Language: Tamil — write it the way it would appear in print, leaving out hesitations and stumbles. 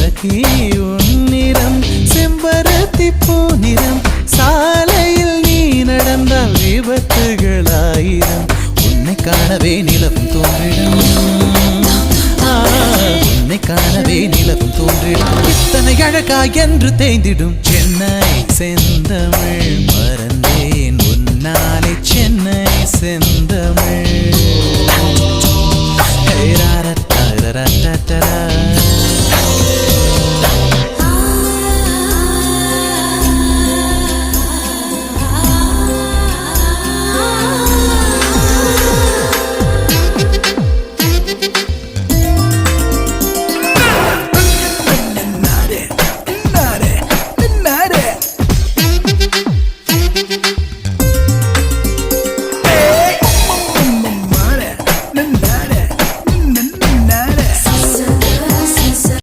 சகி உன்னிறம் செம்பருத்தி பூநிறம் சாலையில் நீ நடந்தால் விபத்துகளாயிரம் உன்னை காணவே நிலவும் தோன்றிடும் உன்னை காணவே நிலவும் தோன்றிடும் இத்தனை அழகா என்று தேய்ந்திடும் சென்னை செந்தமிழ் மறந்தேன் உன்னாலே சென்னை செந்தமிழ்